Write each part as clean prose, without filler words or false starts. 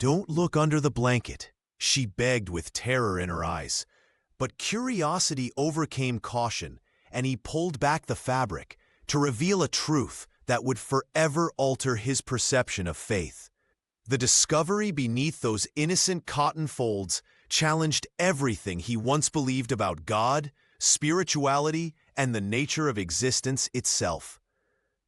"Don't look under the blanket," she begged with terror in her eyes. But curiosity overcame caution, and he pulled back the fabric to reveal a truth that would forever alter his perception of faith. The discovery beneath those innocent cotton folds challenged everything he once believed about God, spirituality, and the nature of existence itself.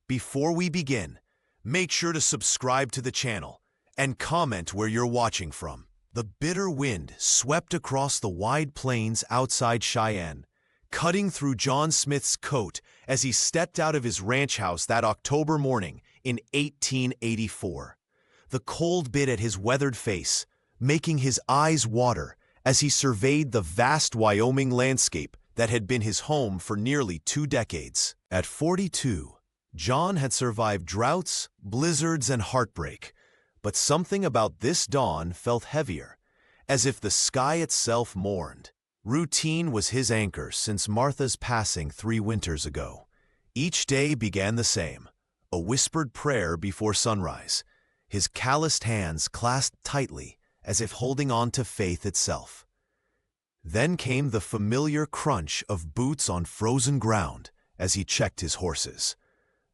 Before we begin, make sure to subscribe to the channel and comment where you're watching from. The bitter wind swept across the wide plains outside Cheyenne, cutting through John Smith's coat as he stepped out of his ranch house that October morning in 1884. The cold bit at his weathered face, making his eyes water as he surveyed the vast Wyoming landscape that had been his home for nearly 2 decades. At 42, John had survived droughts, blizzards, and heartbreak, but something about this dawn felt heavier, as if the sky itself mourned. Routine was his anchor since Martha's passing 3 winters ago. Each day began the same, a whispered prayer before sunrise, his calloused hands clasped tightly as if holding on to faith itself. Then came the familiar crunch of boots on frozen ground as he checked his horses,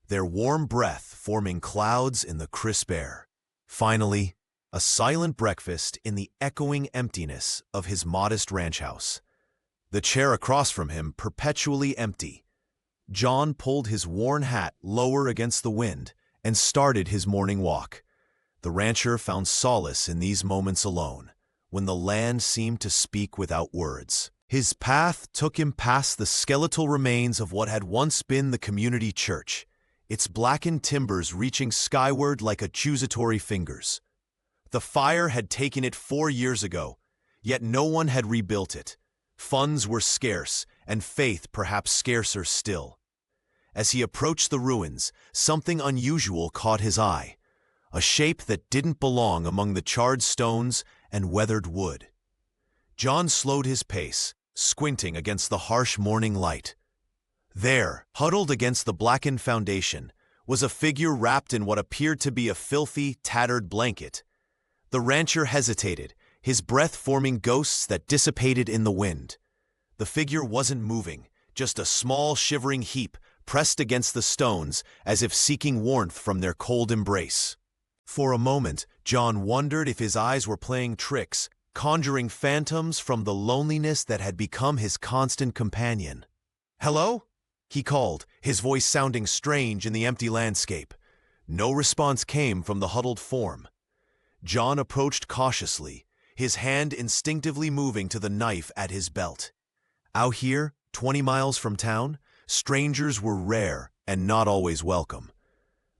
their warm breath forming clouds in the crisp air. Finally, a silent breakfast in the echoing emptiness of his modest ranch house. The chair across from him perpetually empty. John pulled his worn hat lower against the wind and started his morning walk. The rancher found solace in these moments alone, when the land seemed to speak without words. His path took him past the skeletal remains of what had once been the community church, its blackened timbers reaching skyward like accusatory fingers. The fire had taken it 4 years ago, yet no one had rebuilt it. Funds were scarce, and faith perhaps scarcer still. As he approached the ruins, something unusual caught his eye, a shape that didn't belong among the charred stones and weathered wood. John slowed his pace, squinting against the harsh morning light. There, huddled against the blackened foundation, was a figure wrapped in what appeared to be a filthy, tattered blanket. The rancher hesitated, his breath forming ghosts that dissipated in the wind. The figure wasn't moving, just a small, shivering heap pressed against the stones as if seeking warmth from their cold embrace. For a moment, John wondered if his eyes were playing tricks, conjuring phantoms from the loneliness that had become his constant companion. "Hello?" he called, his voice sounding strange in the empty landscape. No response came from the huddled form. John approached cautiously, his hand instinctively moving to the knife at his belt. Out here, 20 miles from town, strangers were rare and not always welcome.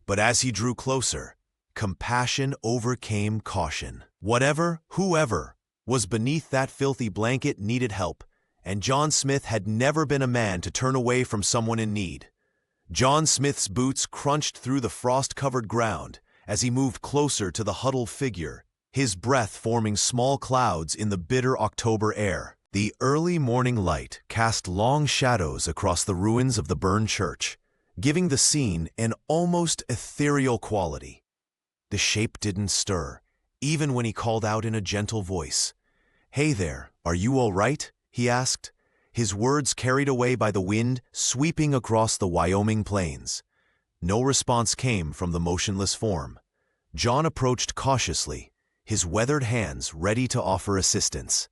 But as he drew closer, compassion overcame caution. Whoever was beneath that filthy blanket needed help, and John Smith had never been a man to turn away from someone in need. John Smith's boots crunched through the frost-covered ground as he moved closer to the huddled figure, his breath forming small clouds in the bitter October air. The early morning light cast long shadows across the ruins of the burned church, giving the scene an almost ethereal quality. The shape didn't stir, even when he called out in a gentle voice. "Hey there, are you all right?" he asked, his words carried away by the wind sweeping across the Wyoming plains. No response came from the motionless form. John approached cautiously, his weathered hands ready to offer assistance.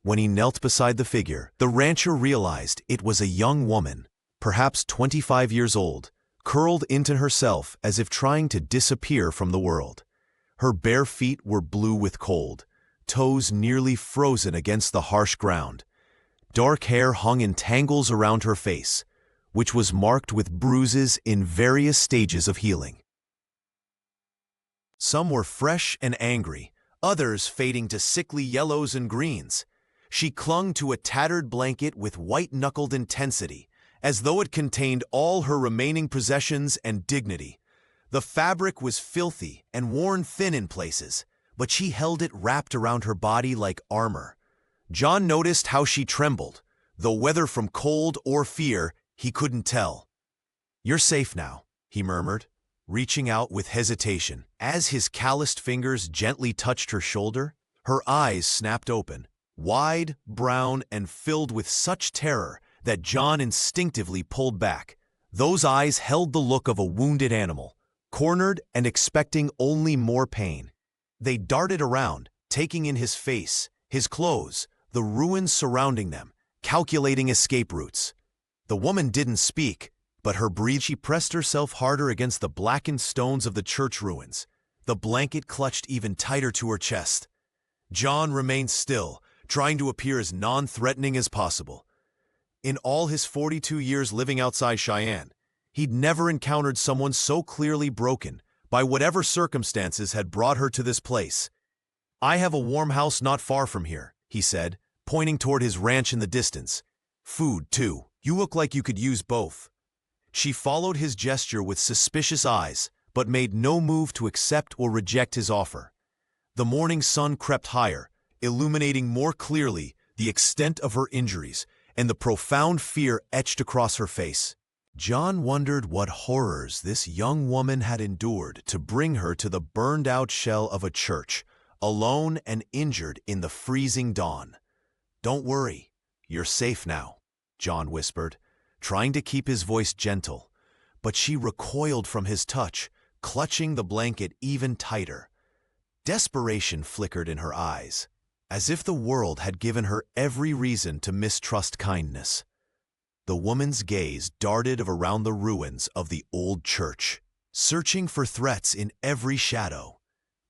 When he knelt beside the figure, the rancher realized it was a young woman, perhaps 25 years old, curled into herself as if trying to disappear from the world. Her bare feet were blue with cold, toes nearly frozen against the harsh ground. Dark hair hung in tangles around her face, which was marked with bruises in various stages of healing. Some were fresh and angry, others fading to sickly yellows and greens. She clung to a tattered blanket with white-knuckled intensity, as though it contained all her remaining possessions and dignity. The fabric was filthy and worn thin in places, but she held it wrapped around her body like armor. John noticed how she trembled, though whether from cold or fear, he couldn't tell. "You're safe now," he murmured. reaching out with hesitation. As his calloused fingers gently touched her shoulder, her eyes snapped open, wide, brown, and filled with such terror that John instinctively pulled back. Those eyes held the look of a wounded animal, cornered and expecting only more pain. They darted around, taking in his face, his clothes, the ruins surrounding them, calculating escape routes. The woman didn't speak, but her breathing. She pressed herself harder against the blackened stones of the church ruins, the blanket clutched even tighter to her chest. John remained still, trying to appear as non-threatening as possible. In all his 42 years living outside Cheyenne, he'd never encountered someone so clearly broken by whatever circumstances had brought her to this place. "I have a warm house not far from here," he said, pointing toward his ranch in the distance. "Food, too. You look like you could use both." She followed his gesture with suspicious eyes, but made no move to accept or reject his offer. The morning sun crept higher, illuminating more clearly the extent of her injuries and the profound fear etched across her face. John wondered what horrors this young woman had endured to bring her to the burned-out shell of a church, alone and injured in the freezing dawn. "Don't worry, you're safe now," John whispered, trying to keep his voice gentle, but she recoiled from his touch, clutching the blanket even tighter. Desperation flickered in her eyes, as if the world had given her every reason to mistrust kindness. The woman's gaze darted around the ruins of the old church, searching for threats in every shadow.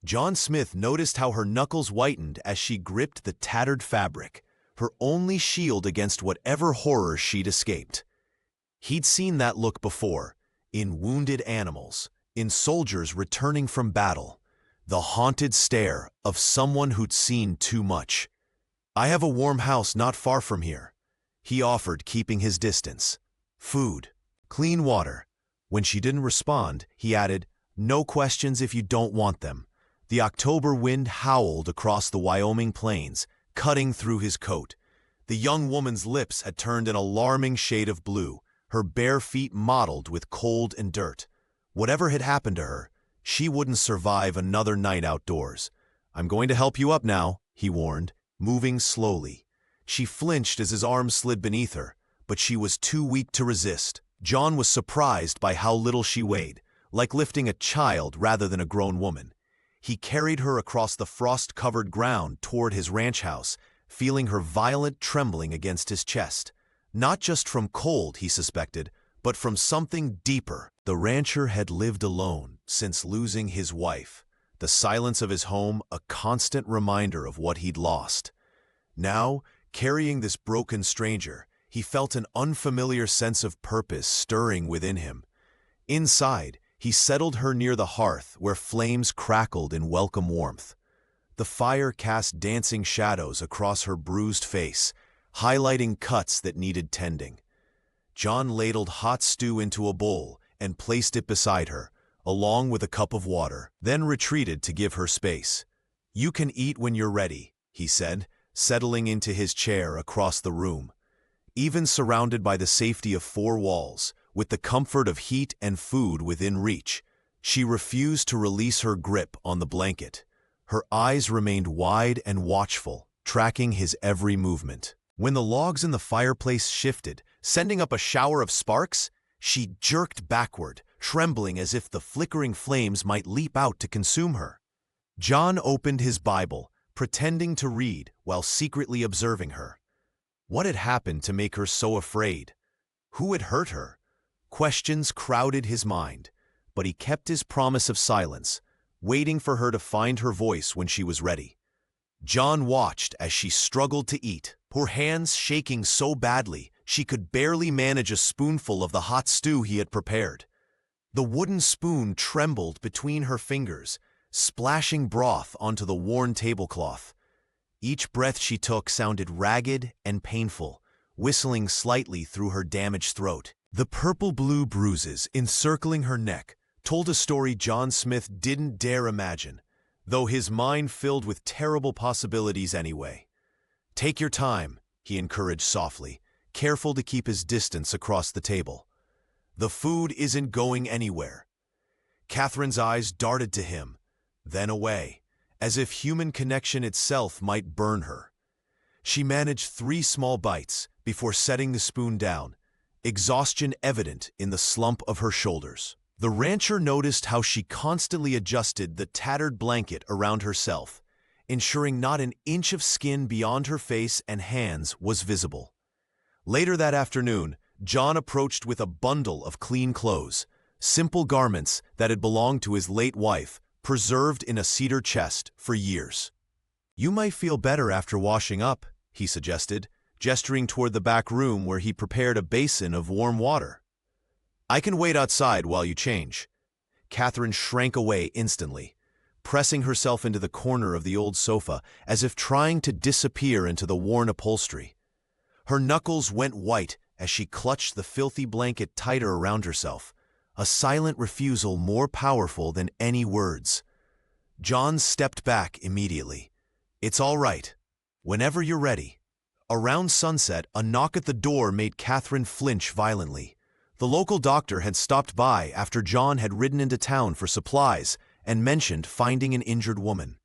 John Smith noticed how her knuckles whitened as she gripped the tattered fabric, her only shield against whatever horror she'd escaped. He'd seen that look before, in wounded animals, in soldiers returning from battle, the haunted stare of someone who'd seen too much. "I have a warm house not far from here," he offered, keeping his distance. "Food, clean water." When she didn't respond, he added, "No questions if you don't want them." The October wind howled across the Wyoming plains, cutting through his coat. The young woman's lips had turned an alarming shade of blue, her bare feet mottled with cold and dirt. Whatever had happened to her, she wouldn't survive another night outdoors. "I'm going to help you up now," he warned, moving slowly. She flinched as his arm slid beneath her, but she was too weak to resist. John was surprised by how little she weighed, like lifting a child rather than a grown woman. He carried her across the frost-covered ground toward his ranch house, feeling her violent trembling against his chest. Not just from cold, he suspected, but from something deeper. The rancher had lived alone since losing his wife, the silence of his home a constant reminder of what he'd lost. Now, carrying this broken stranger, he felt an unfamiliar sense of purpose stirring within him. Inside, he settled her near the hearth where flames crackled in welcome warmth. The fire cast dancing shadows across her bruised face, highlighting cuts that needed tending. John ladled hot stew into a bowl and placed it beside her, along with a cup of water, then retreated to give her space. "You can eat when you're ready," he said, settling into his chair across the room. Even surrounded by the safety of four walls, with the comfort of heat and food within reach, she refused to release her grip on the blanket. Her eyes remained wide and watchful, tracking his every movement. When the logs in the fireplace shifted, sending up a shower of sparks, she jerked backward, trembling as if the flickering flames might leap out to consume her. John opened his Bible, pretending to read while secretly observing her. What had happened to make her so afraid? Who had hurt her? Questions crowded his mind, but he kept his promise of silence, waiting for her to find her voice when she was ready. John watched as she struggled to eat, her hands shaking so badly she could barely manage a spoonful of the hot stew he had prepared. The wooden spoon trembled between her fingers, splashing broth onto the worn tablecloth. Each breath she took sounded ragged and painful, whistling slightly through her damaged throat. The purple-blue bruises encircling her neck told a story John Smith didn't dare imagine, though his mind filled with terrible possibilities anyway. "Take your time," he encouraged softly, careful to keep his distance across the table. "The food isn't going anywhere." Catherine's eyes darted to him, then away, as if human connection itself might burn her. She managed 3 small bites before setting the spoon down, exhaustion evident in the slump of her shoulders. The rancher noticed how she constantly adjusted the tattered blanket around herself, ensuring not an inch of skin beyond her face and hands was visible. Later that afternoon, John approached with a bundle of clean clothes, simple garments that had belonged to his late wife, preserved in a cedar chest for years. "You might feel better after washing up," he suggested, gesturing toward the back room where he prepared a basin of warm water. "I can wait outside while you change." Catherine shrank away instantly, pressing herself into the corner of the old sofa as if trying to disappear into the worn upholstery. Her knuckles went white as she clutched the filthy blanket tighter around herself, a silent refusal more powerful than any words. John stepped back immediately. "It's all right. Whenever you're ready." Around sunset, a knock at the door made Catherine flinch violently. The local doctor had stopped by after John had ridden into town for supplies and mentioned finding an injured woman.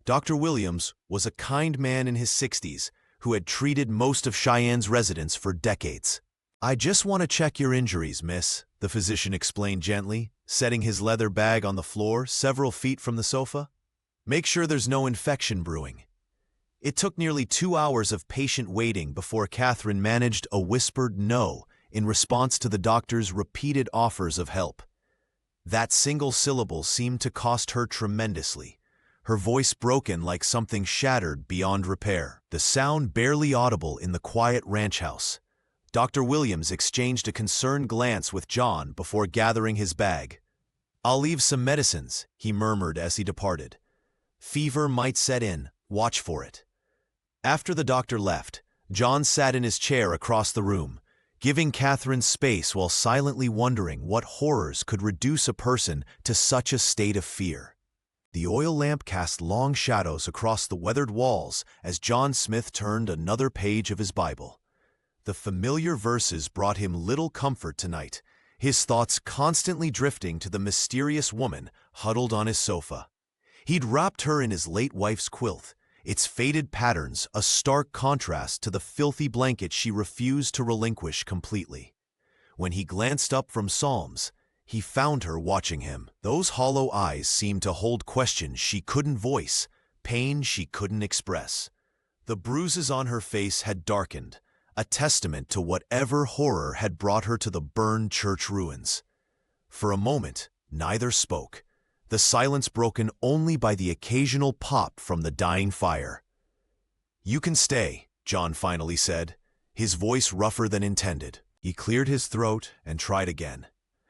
Dr. Williams was a kind man in his 60s who had treated most of Cheyenne's residents for decades. "I just want to check your injuries, miss," the physician explained gently, setting his leather bag on the floor several feet from the sofa. "Make sure there's no infection brewing." It took nearly 2 hours of patient waiting before Catherine managed a whispered no in response to the doctor's repeated offers of help. That single syllable seemed to cost her tremendously, her voice broken like something shattered beyond repair, the sound barely audible in the quiet ranch house. Dr. Williams exchanged a concerned glance with John before gathering his bag. "I'll leave some medicines," he murmured as he departed. "Fever might set in, watch for it." After the doctor left, John sat in his chair across the room, giving Catherine space while silently wondering what horrors could reduce a person to such a state of fear. The oil lamp cast long shadows across the weathered walls as John Smith turned another page of his Bible. The familiar verses brought him little comfort tonight, his thoughts constantly drifting to the mysterious woman huddled on his sofa. He'd wrapped her in his late wife's quilt, its faded patterns a stark contrast to the filthy blanket she refused to relinquish completely. When he glanced up from Psalms, he found her watching him. Those hollow eyes seemed to hold questions she couldn't voice, pain she couldn't express. The bruises on her face had darkened, a testament to whatever horror had brought her to the burned church ruins. For a moment, neither spoke, the silence broken only by the occasional pop from the dying fire. "You can stay," John finally said, his voice rougher than intended. He cleared his throat and tried again.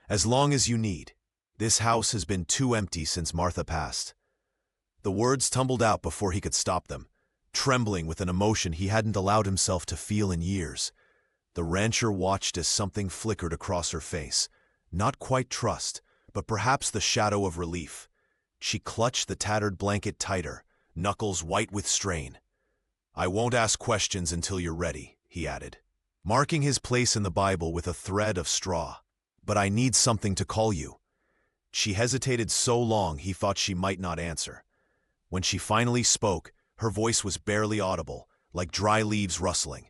"As long as you need. This house has been too empty since Martha passed." The words tumbled out before he could stop them, trembling with an emotion he hadn't allowed himself to feel in years. The rancher watched as something flickered across her face, not quite trust, but perhaps the shadow of relief. She clutched the tattered blanket tighter, knuckles white with strain. "I won't ask questions until you're ready," he added, marking his place in the Bible with a thread of straw. "But I need something to call you." She hesitated so long he thought she might not answer. When she finally spoke, her voice was barely audible, like dry leaves rustling.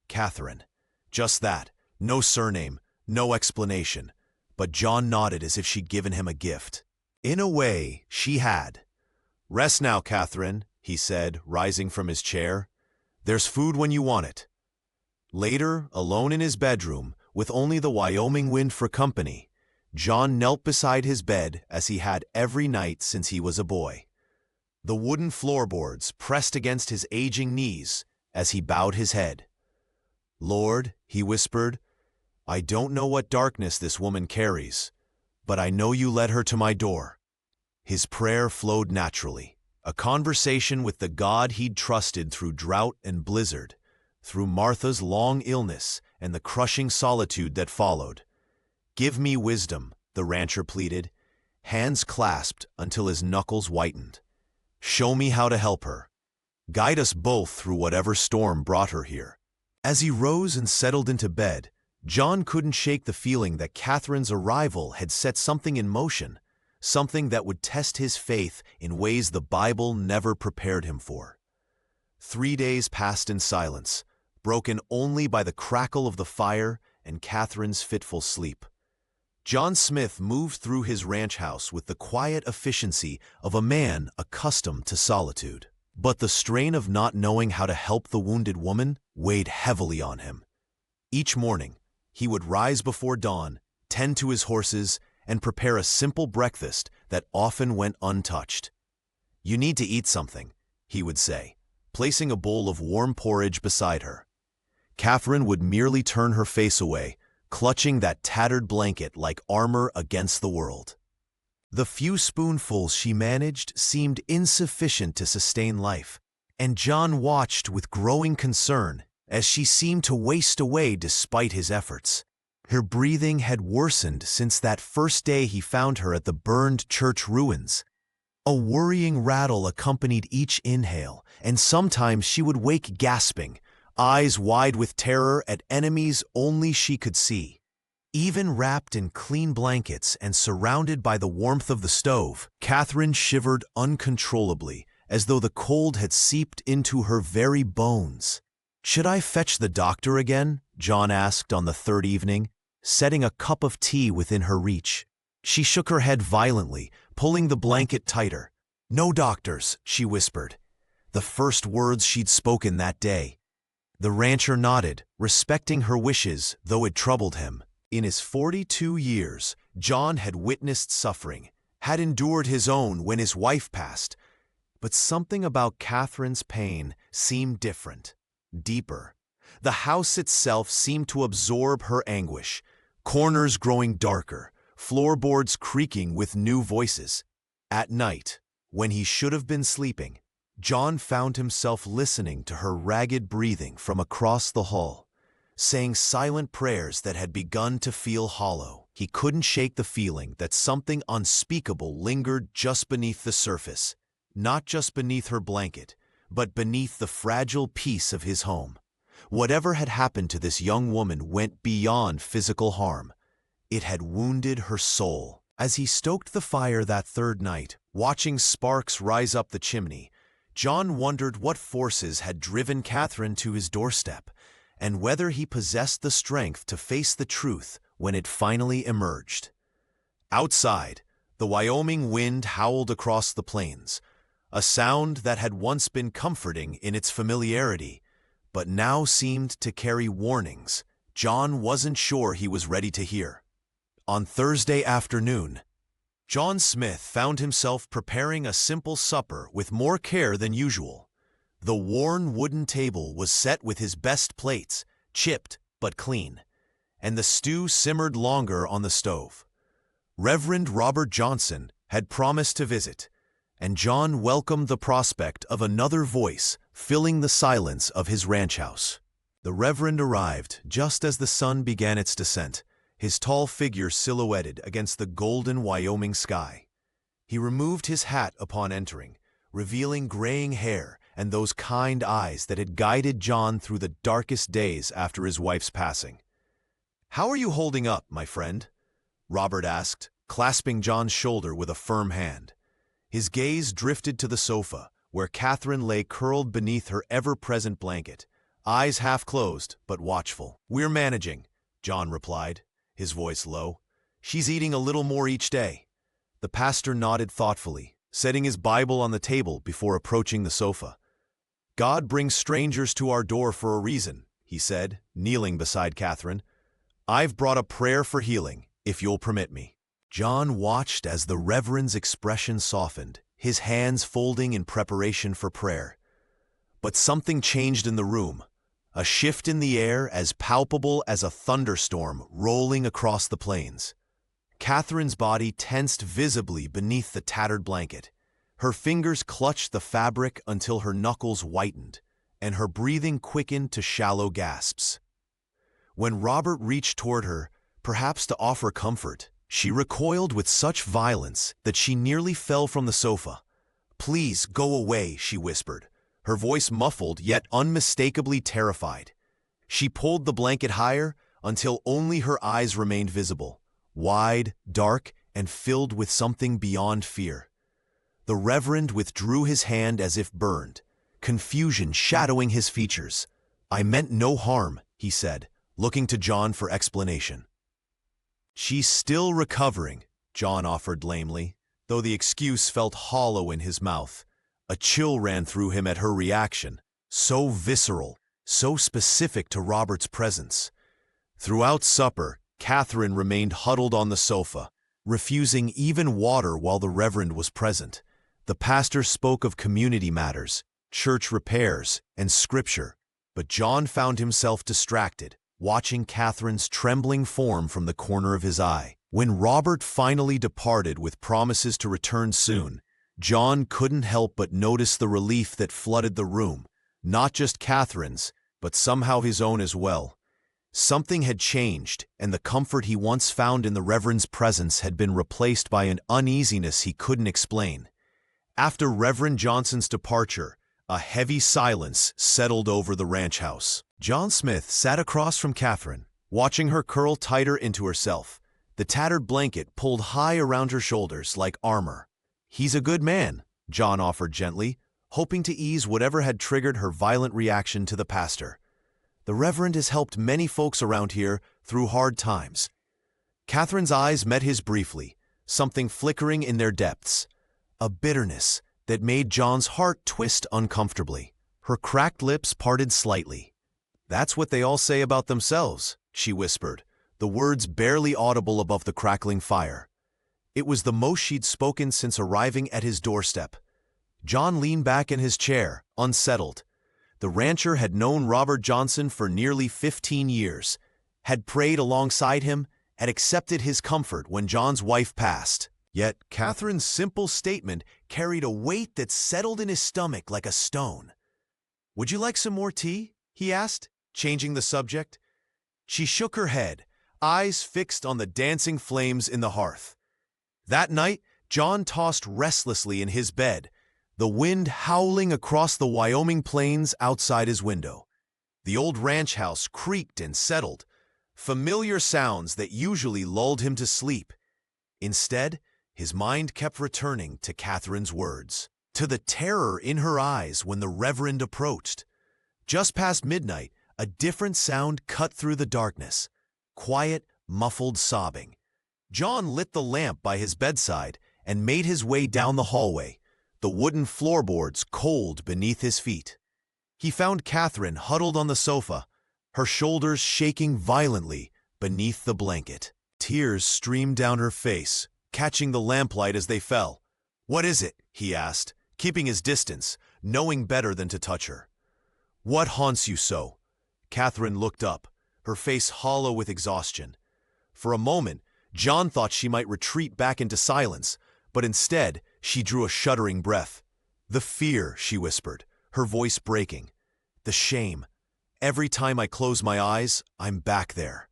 "Catherine." Just that, no surname, no explanation. But John nodded as if she'd given him a gift. In a way, she had. "Rest now, Catherine," he said, rising from his chair. "There's food when you want it." Later, alone in his bedroom, with only the Wyoming wind for company, John knelt beside his bed as he had every night since he was a boy. The wooden floorboards pressed against his aging knees as he bowed his head. "Lord," he whispered, "I don't know what darkness this woman carries, but I know you led her to my door." His prayer flowed naturally, a conversation with the God he'd trusted through drought and blizzard, through Martha's long illness and the crushing solitude that followed. "Give me wisdom," the rancher pleaded, hands clasped until his knuckles whitened. "Show me how to help her. Guide us both through whatever storm brought her here." As he rose and settled into bed, John couldn't shake the feeling that Catherine's arrival had set something in motion, something that would test his faith in ways the Bible never prepared him for. 3 days passed in silence, broken only by the crackle of the fire and Catherine's fitful sleep. John Smith moved through his ranch house with the quiet efficiency of a man accustomed to solitude. But the strain of not knowing how to help the wounded woman weighed heavily on him. Each morning, he would rise before dawn, tend to his horses, and prepare a simple breakfast that often went untouched. "You need to eat something," he would say, placing a bowl of warm porridge beside her. Catherine would merely turn her face away, clutching that tattered blanket like armor against the world. The few spoonfuls she managed seemed insufficient to sustain life, and John watched with growing concern as she seemed to waste away despite his efforts. Her breathing had worsened since that first day he found her at the burned church ruins. A worrying rattle accompanied each inhale, and sometimes she would wake gasping, eyes wide with terror at enemies only she could see. Even wrapped in clean blankets and surrounded by the warmth of the stove, Catherine shivered uncontrollably, as though the cold had seeped into her very bones. "Should I fetch the doctor again?" John asked on the third evening, setting a cup of tea within her reach. She shook her head violently, pulling the blanket tighter. "No doctors," she whispered, the first words she'd spoken that day. The rancher nodded, respecting her wishes, though it troubled him. In his 42 years, John had witnessed suffering, had endured his own when his wife passed. But something about Catherine's pain seemed different, deeper. The house itself seemed to absorb her anguish, corners growing darker, floorboards creaking with new voices. At night, when he should have been sleeping, John found himself listening to her ragged breathing from across the hall, saying silent prayers that had begun to feel hollow. He couldn't shake the feeling that something unspeakable lingered just beneath the surface, not just beneath her blanket, but beneath the fragile peace of his home. Whatever had happened to this young woman went beyond physical harm. It had wounded her soul. As he stoked the fire that third night, watching sparks rise up the chimney, John wondered what forces had driven Catherine to his doorstep, and whether he possessed the strength to face the truth when it finally emerged. Outside, the Wyoming wind howled across the plains, a sound that had once been comforting in its familiarity, but now seemed to carry warnings John wasn't sure he was ready to hear. On Thursday afternoon, John Smith found himself preparing a simple supper with more care than usual. The worn wooden table was set with his best plates, chipped but clean, and the stew simmered longer on the stove. Reverend Robert Johnson had promised to visit, and John welcomed the prospect of another voice filling the silence of his ranch house. The Reverend arrived just as the sun began its descent, his tall figure silhouetted against the golden Wyoming sky. He removed his hat upon entering, revealing graying hair and those kind eyes that had guided John through the darkest days after his wife's passing. "How are you holding up, my friend?" Robert asked, clasping John's shoulder with a firm hand. His gaze drifted to the sofa, where Catherine lay curled beneath her ever-present blanket, eyes half closed but watchful. "We're managing," John replied, his voice low. "She's eating a little more each day." The pastor nodded thoughtfully, setting his Bible on the table before approaching the sofa. "God brings strangers to our door for a reason," he said, kneeling beside Catherine. "I've brought a prayer for healing, if you'll permit me." John watched as the Reverend's expression softened, his hands folding in preparation for prayer. But something changed in the room, a shift in the air as palpable as a thunderstorm rolling across the plains. Catherine's body tensed visibly beneath the tattered blanket. Her fingers clutched the fabric until her knuckles whitened, and her breathing quickened to shallow gasps. When Robert reached toward her, perhaps to offer comfort, she recoiled with such violence that she nearly fell from the sofa. "Please go away," she whispered, her voice muffled yet unmistakably terrified. She pulled the blanket higher until only her eyes remained visible, wide, dark, and filled with something beyond fear. The Reverend withdrew his hand as if burned, confusion shadowing his features. "I meant no harm," he said, looking to John for explanation. "She's still recovering," John offered lamely, though the excuse felt hollow in his mouth. A chill ran through him at her reaction, so visceral, so specific to Robert's presence. Throughout supper, Catherine remained huddled on the sofa, refusing even water while the Reverend was present. The pastor spoke of community matters, church repairs, and scripture, but John found himself distracted, watching Catherine's trembling form from the corner of his eye. When Robert finally departed with promises to return soon, John couldn't help but notice the relief that flooded the room, not just Catherine's, but somehow his own as well. Something had changed, and the comfort he once found in the Reverend's presence had been replaced by an uneasiness he couldn't explain. After Reverend Johnson's departure, a heavy silence settled over the ranch house. John Smith sat across from Catherine, watching her curl tighter into herself, the tattered blanket pulled high around her shoulders like armor. "He's a good man," John offered gently, hoping to ease whatever had triggered her violent reaction to the pastor. "The Reverend has helped many folks around here through hard times." Catherine's eyes met his briefly, something flickering in their depths, a bitterness that made John's heart twist uncomfortably. Her cracked lips parted slightly. "That's what they all say about themselves," she whispered, the words barely audible above the crackling fire. It was the most she'd spoken since arriving at his doorstep. John leaned back in his chair, unsettled. The rancher had known Robert Johnson for nearly 15 years, had prayed alongside him, had accepted his comfort when John's wife passed. Yet Catherine's simple statement carried a weight that settled in his stomach like a stone. "Would you like some more tea?" he asked, changing the subject. She shook her head, eyes fixed on the dancing flames in the hearth. That night, John tossed restlessly in his bed, the wind howling across the Wyoming plains outside his window. The old ranch house creaked and settled, familiar sounds that usually lulled him to sleep. Instead, his mind kept returning to Catherine's words, to the terror in her eyes when the Reverend approached. Just past midnight, a different sound cut through the darkness, quiet, muffled sobbing. John lit the lamp by his bedside and made his way down the hallway, the wooden floorboards cold beneath his feet. He found Catherine huddled on the sofa, her shoulders shaking violently beneath the blanket. Tears streamed down her face, catching the lamplight as they fell. "What is it?" he asked, keeping his distance, knowing better than to touch her. "What haunts you so?" Catherine looked up, her face hollow with exhaustion. For a moment, John thought she might retreat back into silence, but instead, she drew a shuddering breath. "The fear," she whispered, her voice breaking. "The shame. Every time I close my eyes, I'm back there."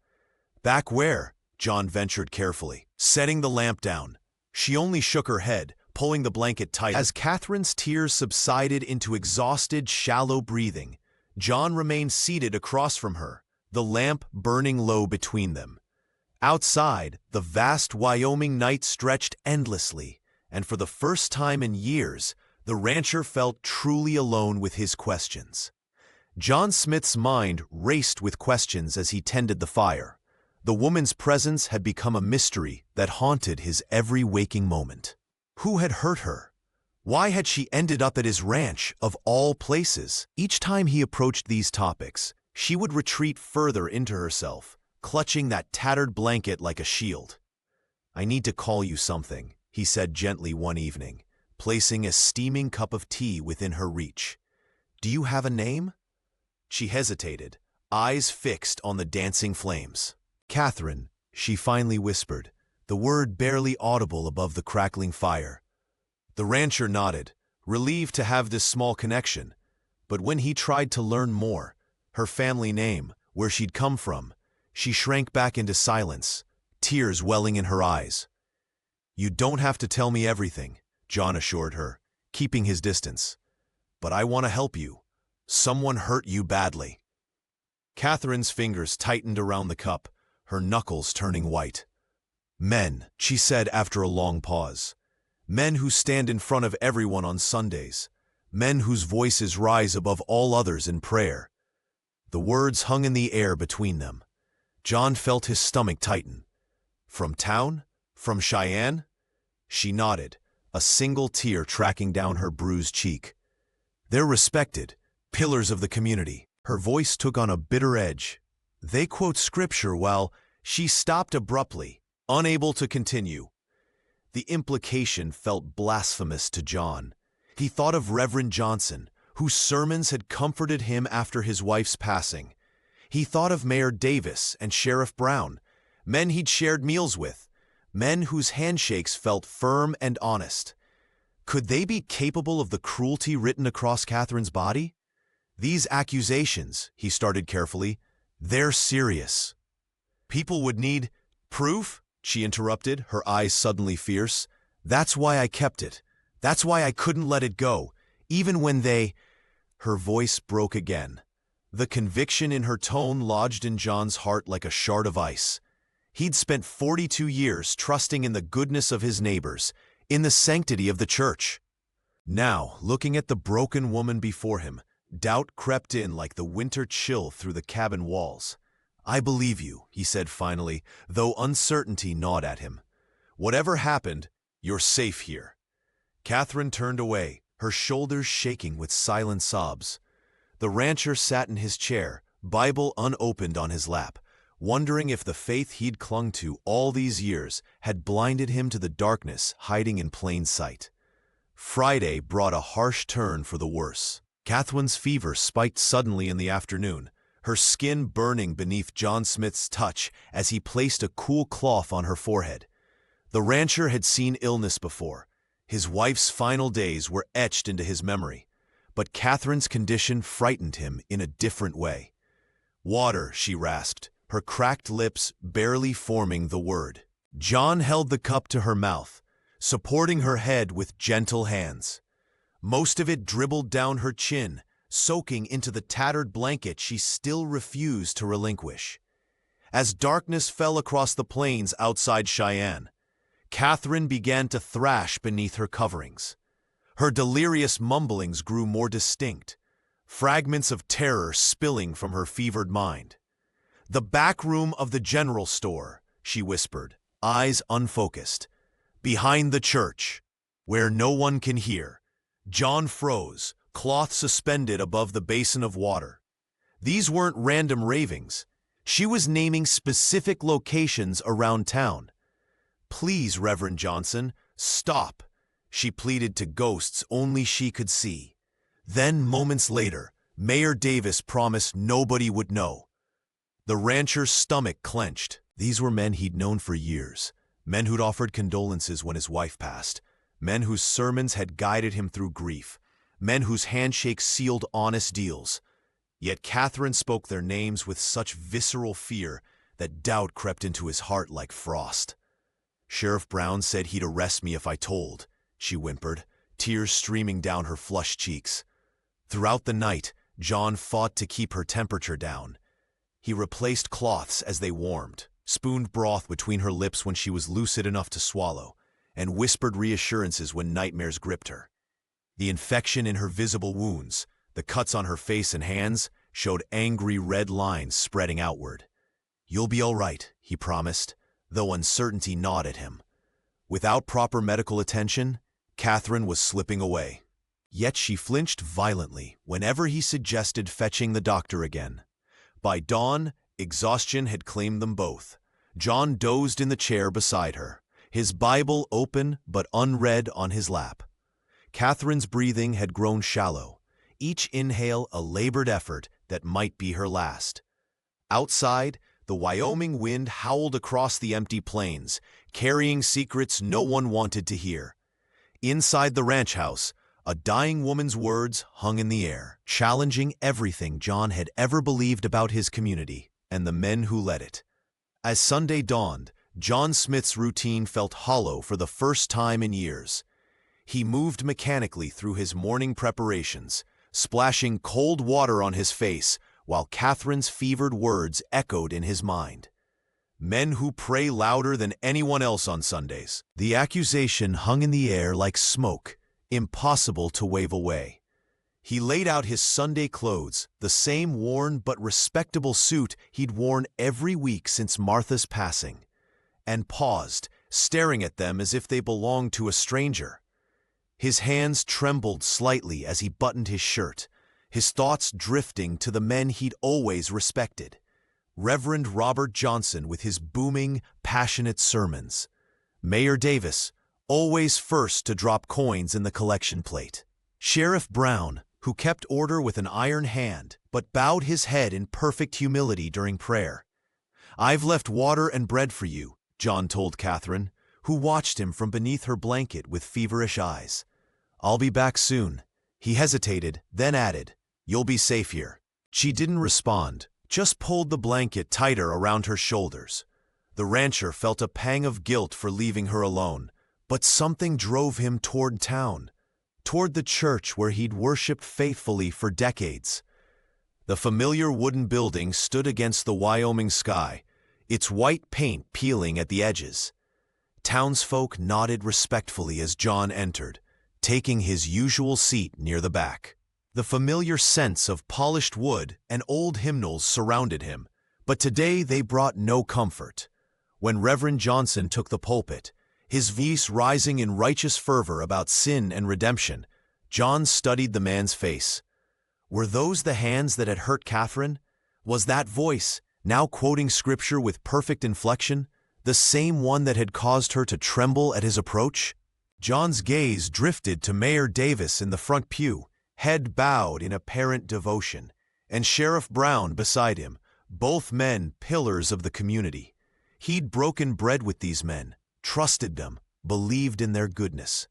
"Back where?" John ventured carefully, setting the lamp down. She only shook her head, pulling the blanket tight. As Catherine's tears subsided into exhausted, shallow breathing, John remained seated across from her, the lamp burning low between them. Outside, the vast Wyoming night stretched endlessly, and for the first time in years, the rancher felt truly alone with his questions. John Smith's mind raced with questions as he tended the fire. The woman's presence had become a mystery that haunted his every waking moment. Who had hurt her? Why had she ended up at his ranch, of all places? Each time he approached these topics, she would retreat further into herself, clutching that tattered blanket like a shield. "I need to call you something," he said gently one evening, placing a steaming cup of tea within her reach. "Do you have a name?" She hesitated, eyes fixed on the dancing flames. "Catherine," she finally whispered, the word barely audible above the crackling fire. The rancher nodded, relieved to have this small connection, but when he tried to learn more, her family name, where she'd come from, she shrank back into silence, tears welling in her eyes. "You don't have to tell me everything," John assured her, keeping his distance. "But I want to help you. Someone hurt you badly." Catherine's fingers tightened around the cup, her knuckles turning white. Men, she said after a long pause. Men who stand in front of everyone on Sundays. Men whose voices rise above all others in prayer. The words hung in the air between them. John felt his stomach tighten. From town? From Cheyenne? She nodded, a single tear tracking down her bruised cheek. They're respected, pillars of the community. Her voice took on a bitter edge. They quote scripture while she stopped abruptly, unable to continue. The implication felt blasphemous to John. He thought of Reverend Johnson, whose sermons had comforted him after his wife's passing. He thought of Mayor Davis and Sheriff Brown, men he'd shared meals with, men whose handshakes felt firm and honest. Could they be capable of the cruelty written across Catherine's body? These accusations, he started carefully, they're serious. People would need proof, she interrupted, her eyes suddenly fierce. That's why I kept it. That's why I couldn't let it go, even when they... Her voice broke again. The conviction in her tone lodged in John's heart like a shard of ice. He'd spent 42 years trusting in the goodness of his neighbors, in the sanctity of the church. Now, looking at the broken woman before him, doubt crept in like the winter chill through the cabin walls. I believe you, he said finally, though uncertainty gnawed at him. Whatever happened, you're safe here. Catherine turned away, her shoulders shaking with silent sobs. The rancher sat in his chair, Bible unopened on his lap, wondering if the faith he'd clung to all these years had blinded him to the darkness hiding in plain sight. Friday brought a harsh turn for the worse. Catherine's fever spiked suddenly in the afternoon, her skin burning beneath John Smith's touch as he placed a cool cloth on her forehead. The rancher had seen illness before. His wife's final days were etched into his memory, but Catherine's condition frightened him in a different way. Water, she rasped, her cracked lips barely forming the word. John held the cup to her mouth, supporting her head with gentle hands. Most of it dribbled down her chin, soaking into the tattered blanket she still refused to relinquish. As darkness fell across the plains outside Cheyenne, Catherine began to thrash beneath her coverings. Her delirious mumblings grew more distinct, fragments of terror spilling from her fevered mind. The back room of the general store, she whispered, eyes unfocused. Behind the church, where no one can hear. John froze, cloth suspended above the basin of water. These weren't random ravings. She was naming specific locations around town. Please, Reverend Johnson, stop, she pleaded to ghosts only she could see. Then, moments later, Mayor Davis promised nobody would know. The rancher's stomach clenched. These were men he'd known for years, men who'd offered condolences when his wife passed, men whose sermons had guided him through grief, men whose handshakes sealed honest deals. Yet Catherine spoke their names with such visceral fear that doubt crept into his heart like frost. Sheriff Brown said he'd arrest me if I told, she whimpered, tears streaming down her flushed cheeks. Throughout the night, John fought to keep her temperature down. He replaced cloths as they warmed, spooned broth between her lips when she was lucid enough to swallow, and whispered reassurances when nightmares gripped her. The infection in her visible wounds, the cuts on her face and hands, showed angry red lines spreading outward. You'll be all right, he promised, though uncertainty gnawed at him. Without proper medical attention, Catherine was slipping away. Yet she flinched violently whenever he suggested fetching the doctor again. By dawn, exhaustion had claimed them both. John dozed in the chair beside her, his Bible open but unread on his lap. Catherine's breathing had grown shallow, each inhale a labored effort that might be her last. Outside, the Wyoming wind howled across the empty plains, carrying secrets no one wanted to hear. Inside the ranch house, a dying woman's words hung in the air, challenging everything John had ever believed about his community and the men who led it. As Sunday dawned, John Smith's routine felt hollow for the first time in years. He moved mechanically through his morning preparations, splashing cold water on his face while Catherine's fevered words echoed in his mind. men who pray louder than anyone else on Sundays. The accusation hung in the air like smoke, impossible to wave away. He laid out his Sunday clothes, the same worn but respectable suit he'd worn every week since Martha's passing, and paused, staring at them as if they belonged to a stranger. His hands trembled slightly as he buttoned his shirt, his thoughts drifting to the men he'd always respected. Reverend Robert Johnson with his booming, passionate sermons. Mayor Davis, always first to drop coins in the collection plate. Sheriff Brown, who kept order with an iron hand but bowed his head in perfect humility during prayer. "I've left water and bread for you," John told Catherine, who watched him from beneath her blanket with feverish eyes. "I'll be back soon." He hesitated, then added, "You'll be safe here." She didn't respond, just pulled the blanket tighter around her shoulders. The rancher felt a pang of guilt for leaving her alone, but something drove him toward town, toward the church where he'd worshipped faithfully for decades. The familiar wooden building stood against the Wyoming sky, its white paint peeling at the edges. Townsfolk nodded respectfully as John entered, taking his usual seat near the back. The familiar scents of polished wood and old hymnals surrounded him, but today they brought no comfort. When Reverend Johnson took the pulpit, his voice rising in righteous fervor about sin and redemption, John studied the man's face. Were those the hands that had hurt Catherine? Was that voice, now quoting scripture with perfect inflection, the same one that had caused her to tremble at his approach? John's gaze drifted to Mayor Davis in the front pew, head bowed in apparent devotion, and Sheriff Brown beside him, both men pillars of the community. He'd broken bread with these men, trusted them, believed in their goodness.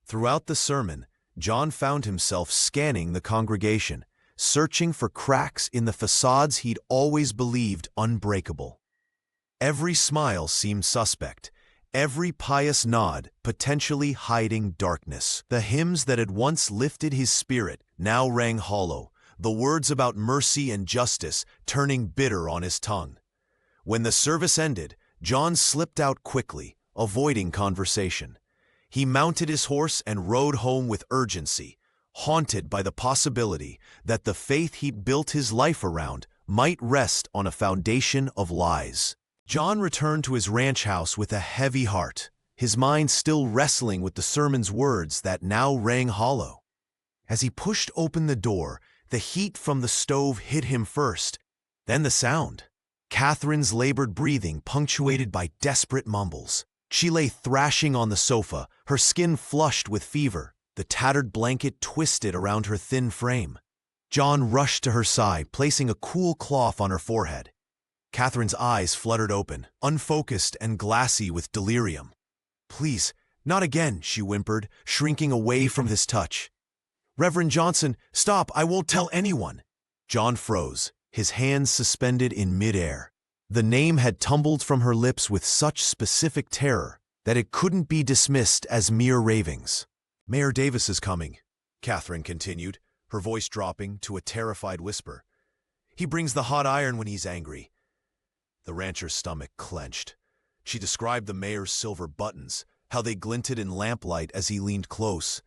Throughout the sermon, John found himself scanning the congregation, searching for cracks in the facades he'd always believed unbreakable. Every smile seemed suspect, every pious nod potentially hiding darkness. The hymns that had once lifted his spirit now rang hollow, the words about mercy and justice turning bitter on his tongue. When the service ended, John slipped out quickly, avoiding conversation. He mounted his horse and rode home with urgency, haunted by the possibility that the faith he'd built his life around might rest on a foundation of lies. John returned to his ranch house with a heavy heart, his mind still wrestling with the sermon's words that now rang hollow. As he pushed open the door, the heat from the stove hit him first, then the sound. Catherine's labored breathing punctuated by desperate mumbles. She lay thrashing on the sofa, her skin flushed with fever, the tattered blanket twisted around her thin frame. John rushed to her side, placing a cool cloth on her forehead. Catherine's eyes fluttered open, unfocused and glassy with delirium. "Please, not again," she whimpered, shrinking away from his touch. "Reverend Johnson, stop, I won't tell anyone." John froze, his hands suspended in midair. The name had tumbled from her lips with such specific terror that it couldn't be dismissed as mere ravings. "Mayor Davis is coming," Catherine continued, her voice dropping to a terrified whisper. "He brings the hot iron when he's angry." The rancher's stomach clenched. She described the mayor's silver buttons, how they glinted in lamplight as he leaned close.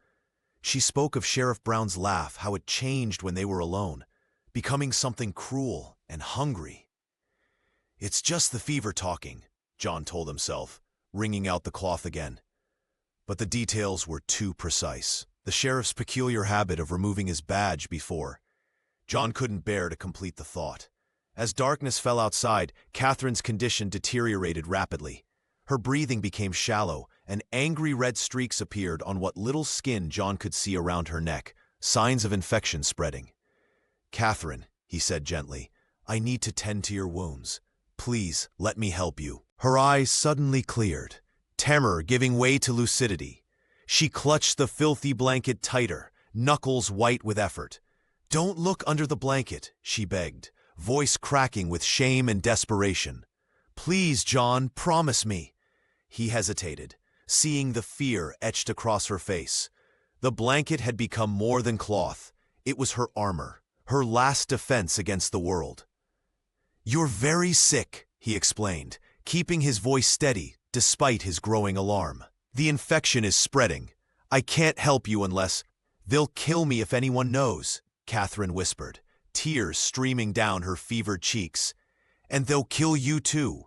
She spoke of Sheriff Brown's laugh, how it changed when they were alone, becoming something cruel and hungry. "It's just the fever talking," John told himself, wringing out the cloth again. But the details were too precise. The sheriff's peculiar habit of removing his badge before. John couldn't bear to complete the thought. As darkness fell outside, Catherine's condition deteriorated rapidly. Her breathing became shallow, and angry red streaks appeared on what little skin John could see around her neck, signs of infection spreading. "Catherine," he said gently, "I need to tend to your wounds. Please, let me help you." Her eyes suddenly cleared, terror giving way to lucidity. She clutched the filthy blanket tighter, knuckles white with effort. "Don't look under the blanket," she begged, voice cracking with shame and desperation. "Please, John, promise me." He hesitated, seeing the fear etched across her face. The blanket had become more than cloth. It was her armor, her last defense against the world. "You're very sick," he explained, keeping his voice steady despite his growing alarm. "The infection is spreading. I can't help you unless—" "They'll kill me if anyone knows," Catherine whispered, tears streaming down her fevered cheeks. "And they'll kill you too."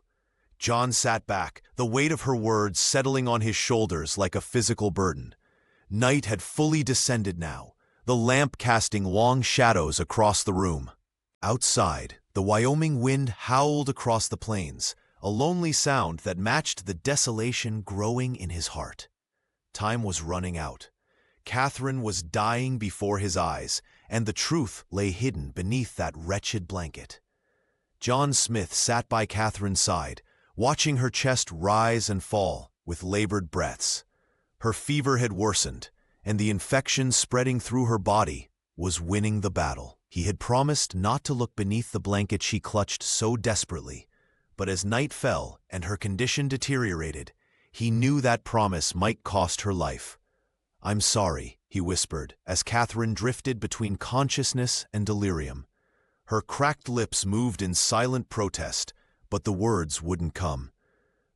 John sat back, the weight of her words settling on his shoulders like a physical burden. Night had fully descended now, the lamp casting long shadows across the room. Outside, the Wyoming wind howled across the plains, a lonely sound that matched the desolation growing in his heart. Time was running out. Catherine was dying before his eyes, and the truth lay hidden beneath that wretched blanket. John Smith sat by Catherine's side, watching her chest rise and fall with labored breaths. Her fever had worsened, and the infection spreading through her body was winning the battle. He had promised not to look beneath the blanket she clutched so desperately, but as night fell and her condition deteriorated, he knew that promise might cost her life. "I'm sorry," he whispered, as Catherine drifted between consciousness and delirium. Her cracked lips moved in silent protest, but the words wouldn't come.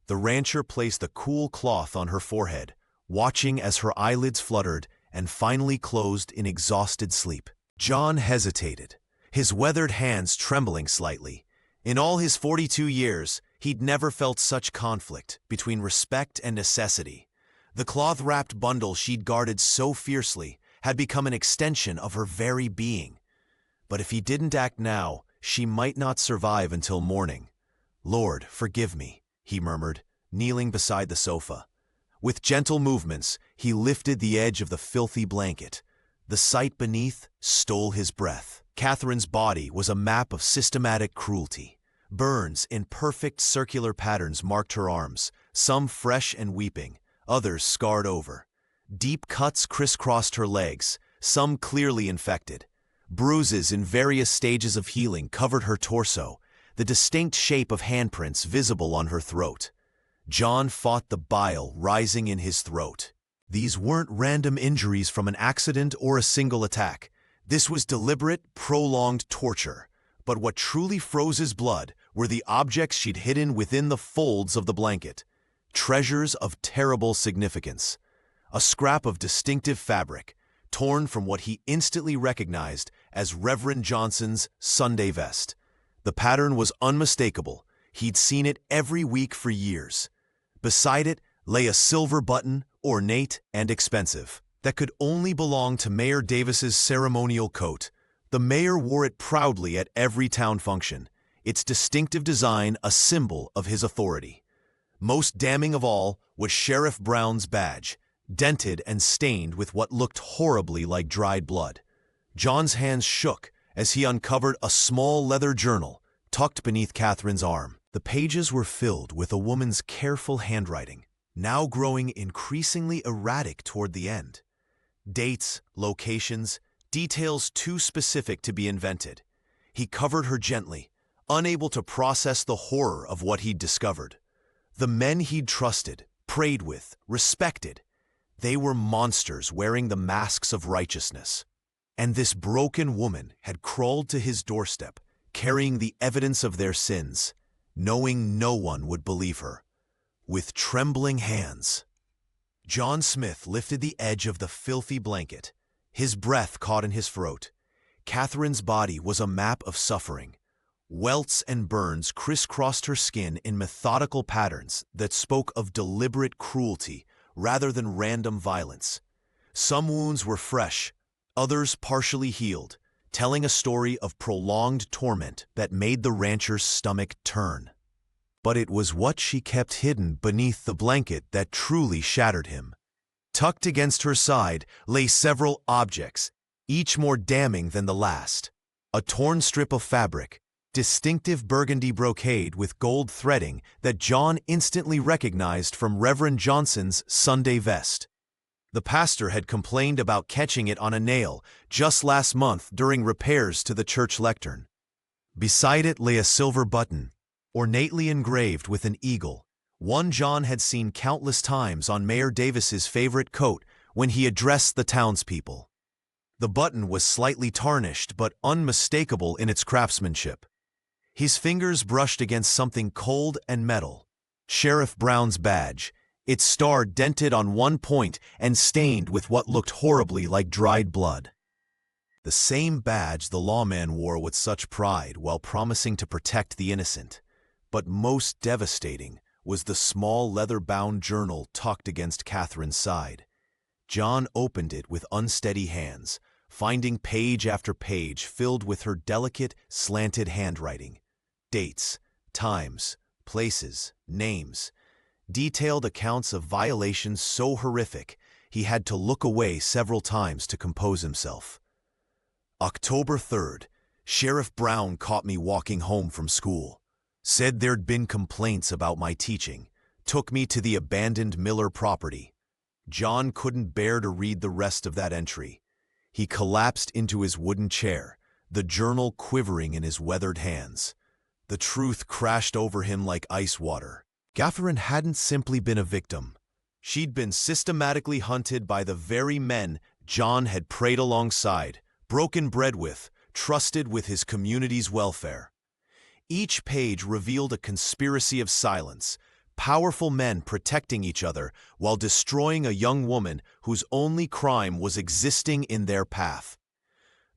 The rancher placed a cool cloth on her forehead, watching as her eyelids fluttered and finally closed in exhausted sleep. John hesitated, his weathered hands trembling slightly. In all his 42 years, he'd never felt such conflict between respect and necessity. The cloth-wrapped bundle she'd guarded so fiercely had become an extension of her very being. But if he didn't act now, she might not survive until morning. "Lord, forgive me," he murmured, kneeling beside the sofa. With gentle movements, he lifted the edge of the filthy blanket. The sight beneath stole his breath. Catherine's body was a map of systematic cruelty. Burns in perfect circular patterns marked her arms, some fresh and weeping, others scarred over. Deep cuts crisscrossed her legs, some clearly infected. Bruises in various stages of healing covered her torso, the distinct shape of handprints visible on her throat. John fought the bile rising in his throat. These weren't random injuries from an accident or a single attack. This was deliberate, prolonged torture. But what truly froze his blood were the objects she'd hidden within the folds of the blanket. Treasures of terrible significance. A scrap of distinctive fabric, torn from what he instantly recognized as Reverend Johnson's Sunday vest. The pattern was unmistakable. He'd seen it every week for years. Beside it lay a silver button, ornate and expensive, that could only belong to Mayor Davis's ceremonial coat. The mayor wore it proudly at every town function, its distinctive design a symbol of his authority. Most damning of all was Sheriff Brown's badge, dented and stained with what looked horribly like dried blood. John's hands shook as he uncovered a small leather journal tucked beneath Catherine's arm. The pages were filled with a woman's careful handwriting, now growing increasingly erratic toward the end. Dates, locations, details too specific to be invented. He covered her gently, unable to process the horror of what he'd discovered. The men he'd trusted, prayed with, respected, they were monsters wearing the masks of righteousness. And this broken woman had crawled to his doorstep, carrying the evidence of their sins, knowing no one would believe her. With trembling hands, John Smith lifted the edge of the filthy blanket. His breath caught in his throat. Catherine's body was a map of suffering. Welts and burns crisscrossed her skin in methodical patterns that spoke of deliberate cruelty rather than random violence. Some wounds were fresh, others partially healed, telling a story of prolonged torment that made the rancher's stomach turn. But it was what she kept hidden beneath the blanket that truly shattered him. Tucked against her side lay several objects, each more damning than the last. A torn strip of fabric, distinctive burgundy brocade with gold threading that John instantly recognized from Reverend Johnson's Sunday vest. The pastor had complained about catching it on a nail just last month during repairs to the church lectern. Beside it lay a silver button, ornately engraved with an eagle, one John had seen countless times on Mayor Davis's favorite coat when he addressed the townspeople. The button was slightly tarnished but unmistakable in its craftsmanship. His fingers brushed against something cold and metal, Sheriff Brown's badge, its star dented on one point and stained with what looked horribly like dried blood. The same badge the lawman wore with such pride while promising to protect the innocent. But most devastating was the small leather-bound journal tucked against Catherine's side. John opened it with unsteady hands, finding page after page filled with her delicate, slanted handwriting. Dates, times, places, names, detailed accounts of violations so horrific he had to look away several times to compose himself. October 3rd, Sheriff Brown caught me walking home from school. Said there'd been complaints about my teaching. Took me to the abandoned Miller property. John couldn't bear to read the rest of that entry. He collapsed into his wooden chair, the journal quivering in his weathered hands. The truth crashed over him like ice water. Catherine hadn't simply been a victim. She'd been systematically hunted by the very men John had prayed alongside, broken bread with, trusted with his community's welfare. Each page revealed a conspiracy of silence, powerful men protecting each other while destroying a young woman whose only crime was existing in their path.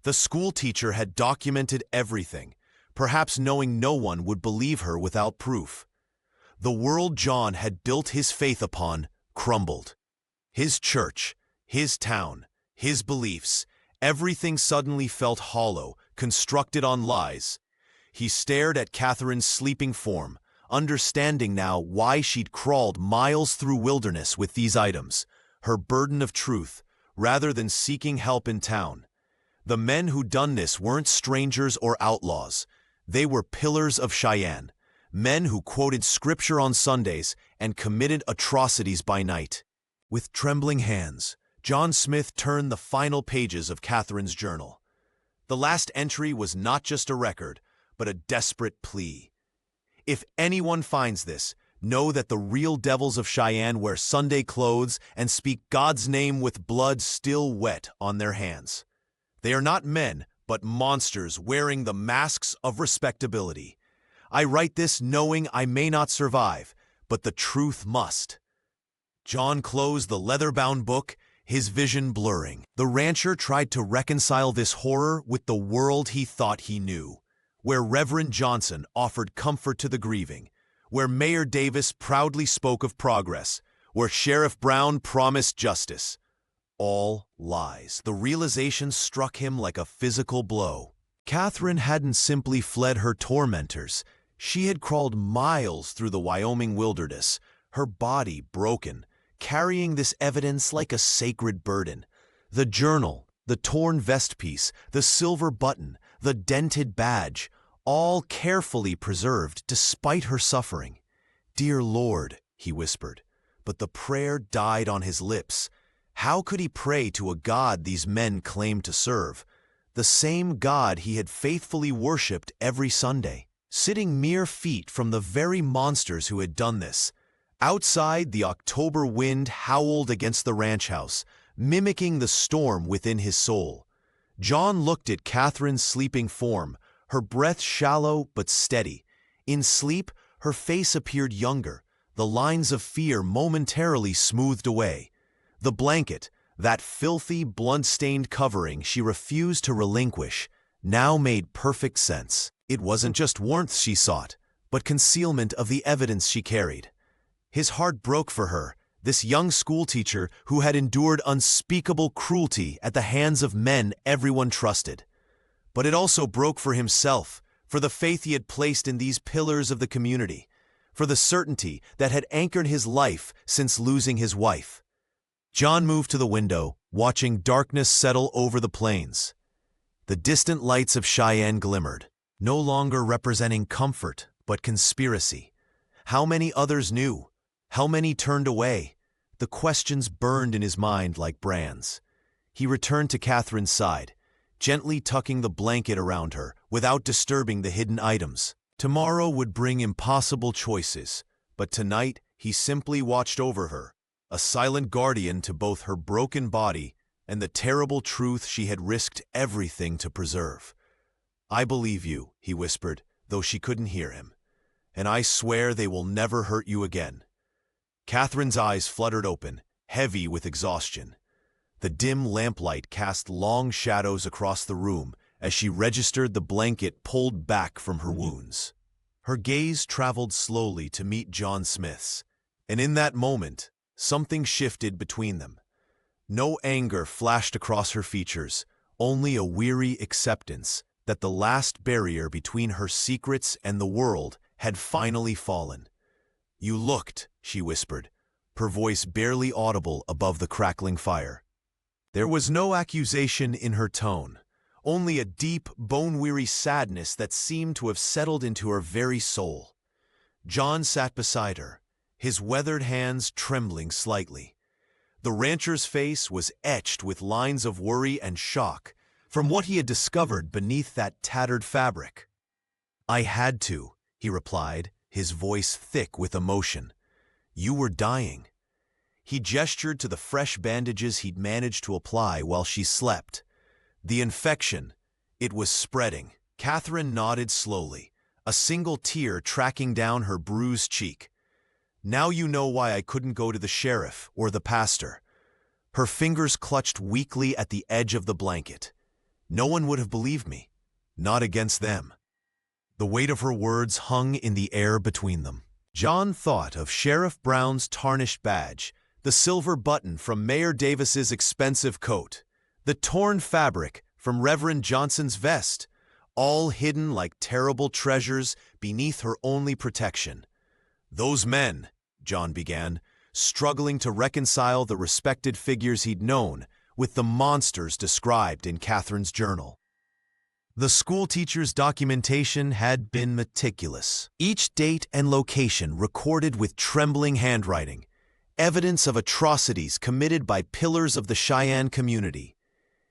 The schoolteacher had documented everything, perhaps knowing no one would believe her without proof. The world John had built his faith upon crumbled. His church, his town, his beliefs, everything suddenly felt hollow, constructed on lies. He stared at Catherine's sleeping form, understanding now why she'd crawled miles through wilderness with these items, her burden of truth, rather than seeking help in town. The men who'd done this weren't strangers or outlaws. They were pillars of Cheyenne, men who quoted scripture on Sundays and committed atrocities by night. With trembling hands, John Smith turned the final pages of Catherine's journal. The last entry was not just a record, but a desperate plea. If anyone finds this, know that the real devils of Cheyenne wear Sunday clothes and speak God's name with blood still wet on their hands. They are not men, but monsters wearing the masks of respectability. I write this knowing I may not survive, but the truth must. John closed the leather-bound book, his vision blurring. The rancher tried to reconcile this horror with the world he thought he knew, where Reverend Johnson offered comfort to the grieving, where Mayor Davis proudly spoke of progress, where Sheriff Brown promised justice. All lies. The realization struck him like a physical blow. Catherine hadn't simply fled her tormentors. She had crawled miles through the Wyoming wilderness, her body broken, carrying this evidence like a sacred burden. The journal, the torn vest piece, the silver button, the dented badge, all carefully preserved despite her suffering. "Dear Lord," he whispered, but the prayer died on his lips. How could he pray to a God these men claimed to serve? The same God he had faithfully worshipped every Sunday, sitting mere feet from the very monsters who had done this. Outside, the October wind howled against the ranch house, mimicking the storm within his soul. John looked at Catherine's sleeping form, her breath shallow but steady. In sleep, her face appeared younger, the lines of fear momentarily smoothed away. The blanket, that filthy, blood-stained covering she refused to relinquish, now made perfect sense. It wasn't just warmth she sought, but concealment of the evidence she carried. His heart broke for her, this young schoolteacher who had endured unspeakable cruelty at the hands of men everyone trusted. But it also broke for himself, for the faith he had placed in these pillars of the community, for the certainty that had anchored his life since losing his wife. John moved to the window, watching darkness settle over the plains. The distant lights of Cheyenne glimmered, no longer representing comfort, but conspiracy. How many others knew? How many turned away? The questions burned in his mind like brands. He returned to Catherine's side, gently tucking the blanket around her without disturbing the hidden items. Tomorrow would bring impossible choices, but tonight he simply watched over her, a silent guardian to both her broken body and the terrible truth she had risked everything to preserve. "I believe you," he whispered, though she couldn't hear him. and I swear they will never hurt you again." Catherine's eyes fluttered open, heavy with exhaustion. The dim lamplight cast long shadows across the room as she registered the blanket pulled back from her wounds. Her gaze traveled slowly to meet John Smith's, and in that moment, something shifted between them. No anger flashed across her features, only a weary acceptance that the last barrier between her secrets and the world had finally fallen. "You looked," she whispered, her voice barely audible above the crackling fire. There was no accusation in her tone, only a deep, bone-weary sadness that seemed to have settled into her very soul. John sat beside her, his weathered hands trembling slightly. The rancher's face was etched with lines of worry and shock from what he had discovered beneath that tattered fabric. "I had to," he replied, his voice thick with emotion. "You were dying." He gestured to the fresh bandages he'd managed to apply while she slept. The infection, it was spreading. Catherine nodded slowly, a single tear tracking down her bruised cheek. "Now you know why I couldn't go to the sheriff or the pastor." Her fingers clutched weakly at the edge of the blanket. "No one would have believed me. Not against them." The weight of her words hung in the air between them. John thought of Sheriff Brown's tarnished badge, the silver button from Mayor Davis's expensive coat, the torn fabric from Reverend Johnson's vest, all hidden like terrible treasures beneath her only protection. "Those men," John began, struggling to reconcile the respected figures he'd known with the monsters described in Catherine's journal. The schoolteacher's documentation had been meticulous, each date and location recorded with trembling handwriting, evidence of atrocities committed by pillars of the Cheyenne community.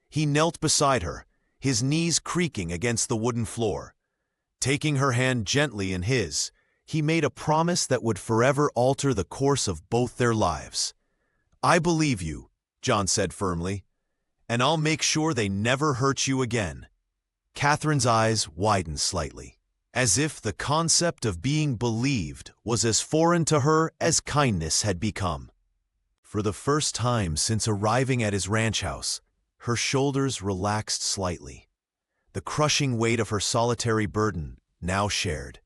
He knelt beside her, his knees creaking against the wooden floor. Taking her hand gently in his, he made a promise that would forever alter the course of both their lives. "I believe you," John said firmly, "and I'll make sure they never hurt you again." Catherine's eyes widened slightly, as if the concept of being believed was as foreign to her as kindness had become. For the first time since arriving at his ranch house, her shoulders relaxed slightly, the crushing weight of her solitary burden now shared.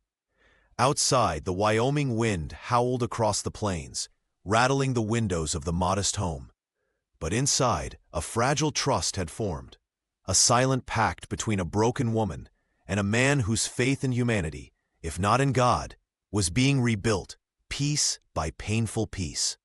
Outside, the Wyoming wind howled across the plains, rattling the windows of the modest home. But inside, a fragile trust had formed, a silent pact between a broken woman and a man whose faith in humanity, if not in God, was being rebuilt, piece by painful piece.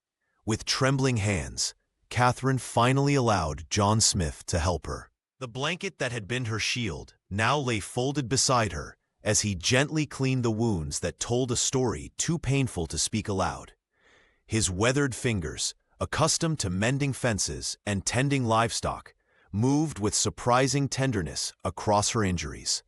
With trembling hands, Catherine finally allowed John Smith to help her. The blanket that had been her shield now lay folded beside her as he gently cleaned the wounds that told a story too painful to speak aloud. His weathered fingers, accustomed to mending fences and tending livestock, moved with surprising tenderness across her injuries.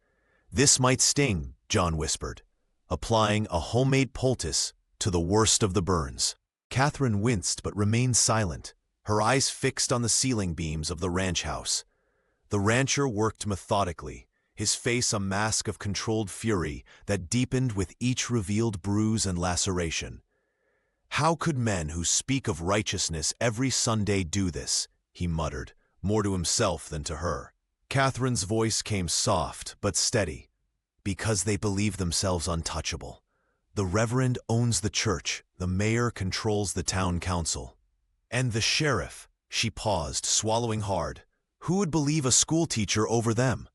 "This might sting," John whispered, applying a homemade poultice to the worst of the burns. Catherine winced but remained silent, her eyes fixed on the ceiling beams of the ranch house. The rancher worked methodically, his face a mask of controlled fury that deepened with each revealed bruise and laceration. "How could men who speak of righteousness every Sunday do this?" he muttered, more to himself than to her. Catherine's voice came soft but steady. "Because they believe themselves untouchable. The reverend owns the church, the mayor controls the town council. And the sheriff," she paused, swallowing hard. "Who would believe a schoolteacher over them?"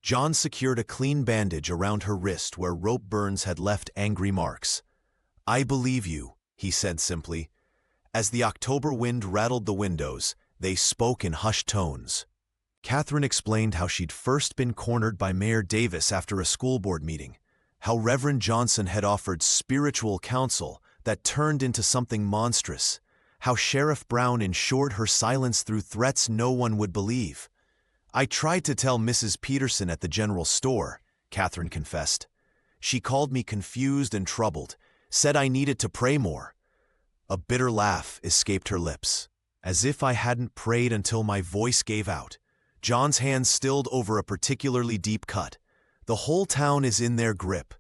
John secured a clean bandage around her wrist where rope burns had left angry marks. "I believe you," he said simply. As the October wind rattled the windows, they spoke in hushed tones. Catherine explained how she'd first been cornered by Mayor Davis after a school board meeting, how Reverend Johnson had offered spiritual counsel that turned into something monstrous, how Sheriff Brown ensured her silence through threats no one would believe. "I tried to tell Mrs. Peterson at the general store," Catherine confessed. "She called me confused and troubled, said I needed to pray more." A bitter laugh escaped her lips. "As if I hadn't prayed until my voice gave out." John's hand stilled over a particularly deep cut. "The whole town is in their grip.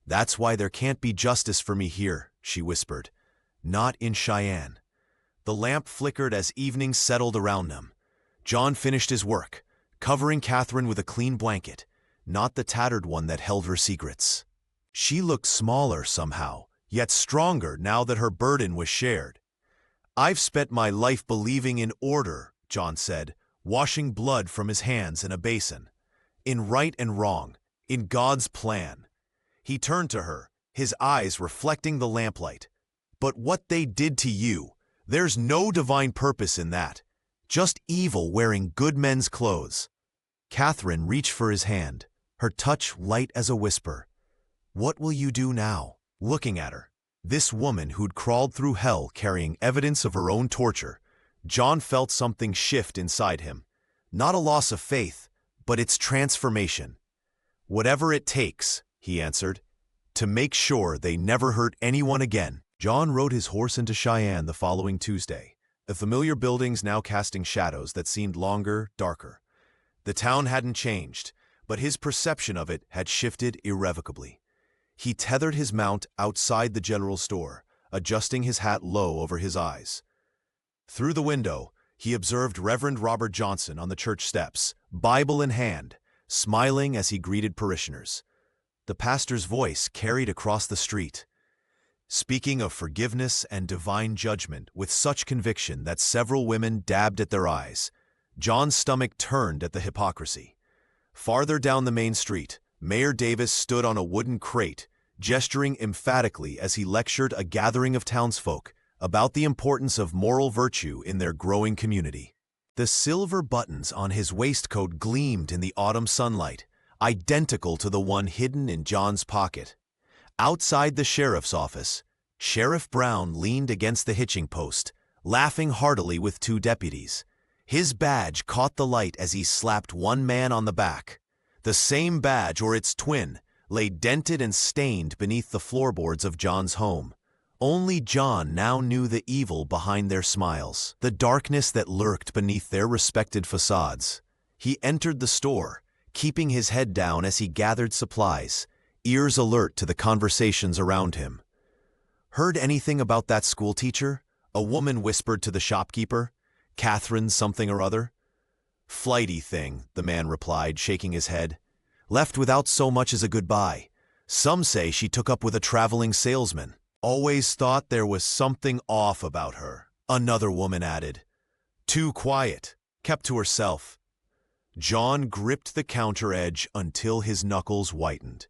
"That's why there can't be justice for me here," she whispered. "Not in Cheyenne." The lamp flickered as evening settled around them. John finished his work, covering Catherine with a clean blanket, not the tattered one that held her secrets. She looked smaller somehow, yet stronger now that her burden was shared. "I've spent my life believing in order," John said, washing blood from his hands in a basin. "In right and wrong, in God's plan." He turned to her, his eyes reflecting the lamplight. "But what they did to you, there's no divine purpose in that. Just evil wearing good men's clothes." Catherine reached for his hand, her touch light as a whisper. "What will you do now?" Looking at her, this woman who'd crawled through hell carrying evidence of her own torture, John felt something shift inside him. Not a loss of faith, but its transformation. "Whatever it takes," he answered, "to make sure they never hurt anyone again." John rode his horse into Cheyenne the following Tuesday, the familiar buildings now casting shadows that seemed longer, darker. The town hadn't changed, but his perception of it had shifted irrevocably. He tethered his mount outside the general store, adjusting his hat low over his eyes. Through the window, he observed Reverend Robert Johnson on the church steps, Bible in hand, smiling as he greeted parishioners. The pastor's voice carried across the street, speaking of forgiveness and divine judgment with such conviction that several women dabbed at their eyes. John's stomach turned at the hypocrisy. Farther down the main street, Mayor Davis stood on a wooden crate, gesturing emphatically as he lectured a gathering of townsfolk about the importance of moral virtue in their growing community. The silver buttons on his waistcoat gleamed in the autumn sunlight, identical to the one hidden in John's pocket. Outside the sheriff's office, Sheriff Brown leaned against the hitching post, laughing heartily with two deputies. His badge caught the light as he slapped one man on the back. The same badge, or its twin, lay dented and stained beneath the floorboards of John's home. Only John now knew the evil behind their smiles, the darkness that lurked beneath their respected facades. He entered the store, keeping his head down as he gathered supplies, ears alert to the conversations around him. "Heard anything about that schoolteacher?" a woman whispered to the shopkeeper. "Catherine something or other?" "Flighty thing," the man replied, shaking his head. "Left without so much as a goodbye. Some say she took up with a traveling salesman. Always thought there was something off about her," another woman added. "Too quiet, kept to herself." John gripped the counter edge until his knuckles whitened.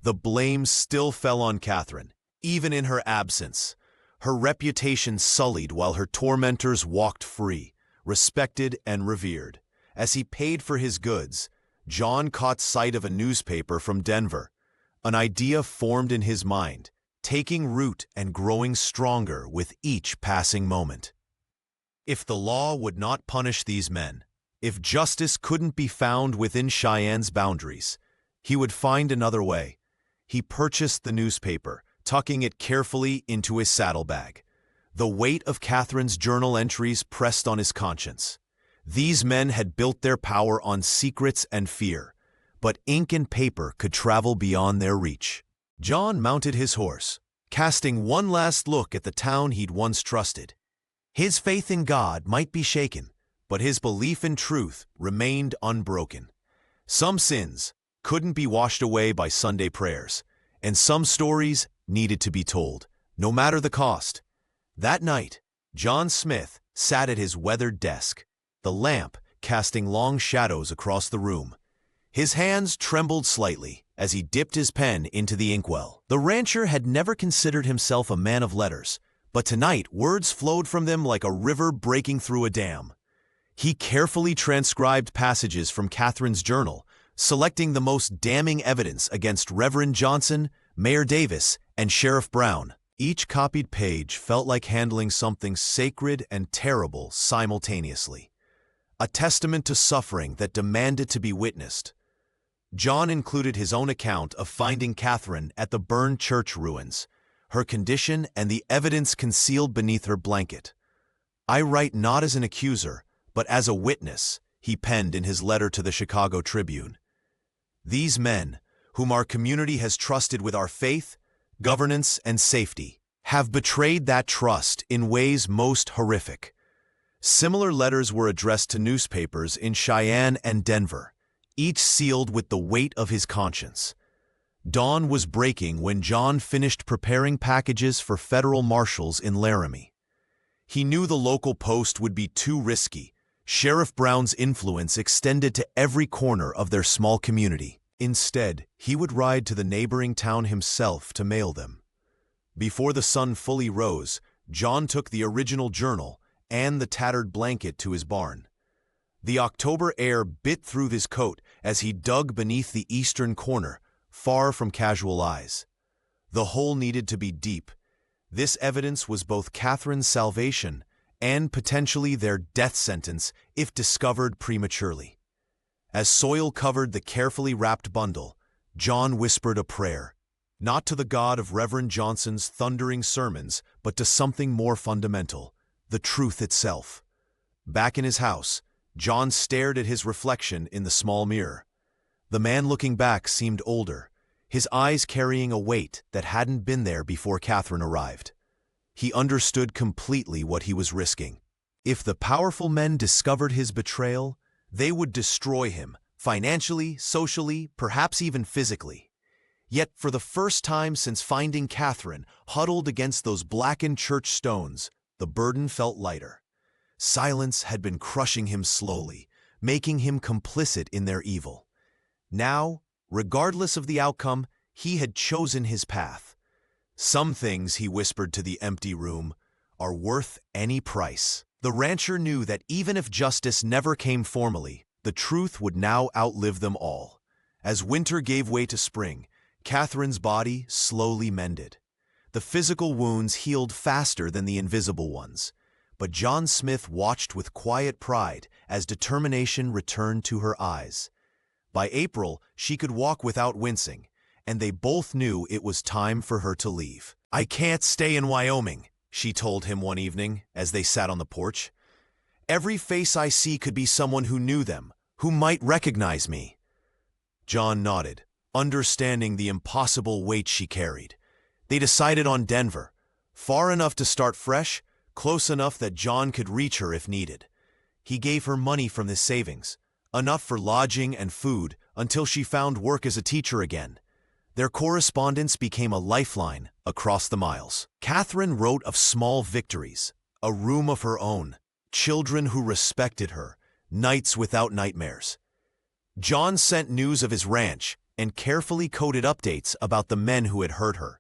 The blame still fell on Catherine, even in her absence. Her reputation sullied while her tormentors walked free, respected and revered. As he paid for his goods, John caught sight of a newspaper from Denver. An idea formed in his mind, taking root and growing stronger with each passing moment. If the law would not punish these men, if justice couldn't be found within Cheyenne's boundaries, he would find another way. He purchased the newspaper, tucking it carefully into his saddlebag. The weight of Catherine's journal entries pressed on his conscience. These men had built their power on secrets and fear, but ink and paper could travel beyond their reach. John mounted his horse, casting one last look at the town he'd once trusted. His faith in God might be shaken, but his belief in truth remained unbroken. Some sins couldn't be washed away by Sunday prayers, and some stories needed to be told, no matter the cost. That night, John Smith sat at his weathered desk, the lamp casting long shadows across the room. His hands trembled slightly as he dipped his pen into the inkwell. The rancher had never considered himself a man of letters, but tonight words flowed from them like a river breaking through a dam. He carefully transcribed passages from Catherine's journal, selecting the most damning evidence against Reverend Johnson, Mayor Davis, and Sheriff Brown. Each copied page felt like handling something sacred and terrible simultaneously, a testament to suffering that demanded to be witnessed. John included his own account of finding Catherine at the burned church ruins, her condition and the evidence concealed beneath her blanket. "I write not as an accuser, but as a witness," he penned in his letter to the Chicago Tribune. These men, whom our community has trusted with our faith, governance, and safety, have betrayed that trust in ways most horrific. Similar letters were addressed to newspapers in Cheyenne and Denver, each sealed with the weight of his conscience. Dawn was breaking when John finished preparing packages for federal marshals in Laramie. He knew the local post would be too risky. Sheriff Brown's influence extended to every corner of their small community. Instead, he would ride to the neighboring town himself to mail them. Before the sun fully rose, John took the original journal and the tattered blanket to his barn. The October air bit through his coat as he dug beneath the eastern corner, far from casual eyes. The hole needed to be deep. This evidence was both Catherine's salvation and potentially their death sentence if discovered prematurely. As soil covered the carefully wrapped bundle, John whispered a prayer, not to the God of Reverend Johnson's thundering sermons, but to something more fundamental, the truth itself. Back in his house, John stared at his reflection in the small mirror. The man looking back seemed older, his eyes carrying a weight that hadn't been there before Catherine arrived. He understood completely what he was risking. If the powerful men discovered his betrayal, they would destroy him, financially, socially, perhaps even physically. Yet for the first time since finding Catherine huddled against those blackened church stones, the burden felt lighter. Silence had been crushing him slowly, making him complicit in their evil. Now, regardless of the outcome, he had chosen his path. Some things, he whispered to the empty room, are worth any price. The rancher knew that even if justice never came formally, the truth would now outlive them all. As winter gave way to spring, Catherine's body slowly mended. The physical wounds healed faster than the invisible ones, but John Smith watched with quiet pride as determination returned to her eyes. By April, she could walk without wincing, and they both knew it was time for her to leave. "I can't stay in Wyoming," she told him one evening as they sat on the porch. "Every face I see could be someone who knew them, who might recognize me." John nodded, understanding the impossible weight she carried. They decided on Denver, far enough to start fresh, close enough that John could reach her if needed. He gave her money from his savings, enough for lodging and food until she found work as a teacher again. Their correspondence became a lifeline across the miles. Catherine wrote of small victories, a room of her own, children who respected her, nights without nightmares. John sent news of his ranch and carefully coded updates about the men who had hurt her.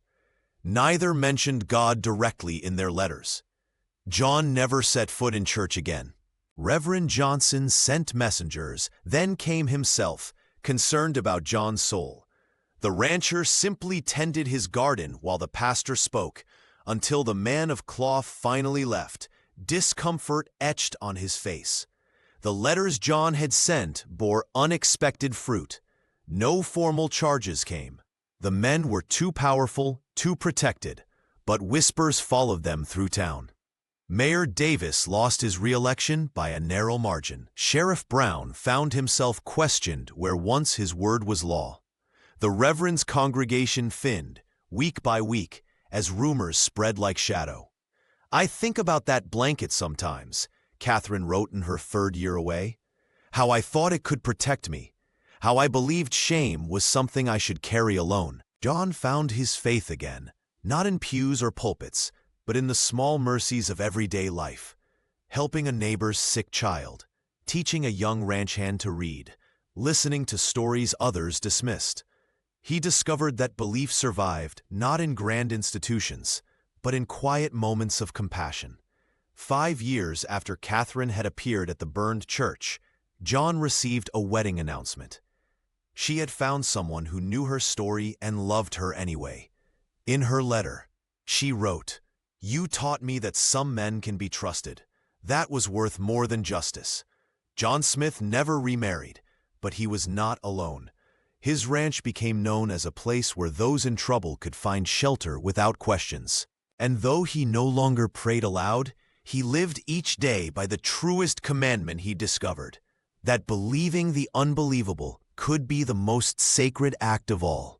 Neither mentioned God directly in their letters. John never set foot in church again. Reverend Johnson sent messengers, then came himself, concerned about John's soul. The rancher simply tended his garden while the pastor spoke, until the man of cloth finally left, discomfort etched on his face. The letters John had sent bore unexpected fruit. No formal charges came. The men were too powerful, too protected, but whispers followed them through town. Mayor Davis lost his re-election by a narrow margin. Sheriff Brown found himself questioned where once his word was law. The Reverend's congregation thinned, week by week, as rumors spread like shadow. "I think about that blanket sometimes," Catherine wrote in her third year away. "How I thought it could protect me. How I believed shame was something I should carry alone." John found his faith again, not in pews or pulpits, but in the small mercies of everyday life. Helping a neighbor's sick child, teaching a young ranch hand to read, listening to stories others dismissed. He discovered that belief survived not in grand institutions, but in quiet moments of compassion. 5 years after Catherine had appeared at the burned church, John received a wedding announcement. She had found someone who knew her story and loved her anyway. In her letter, she wrote, "You taught me that some men can be trusted. That was worth more than justice." John Smith never remarried, but he was not alone. His ranch became known as a place where those in trouble could find shelter without questions. And though he no longer prayed aloud, he lived each day by the truest commandment he discovered, that believing the unbelievable could be the most sacred act of all.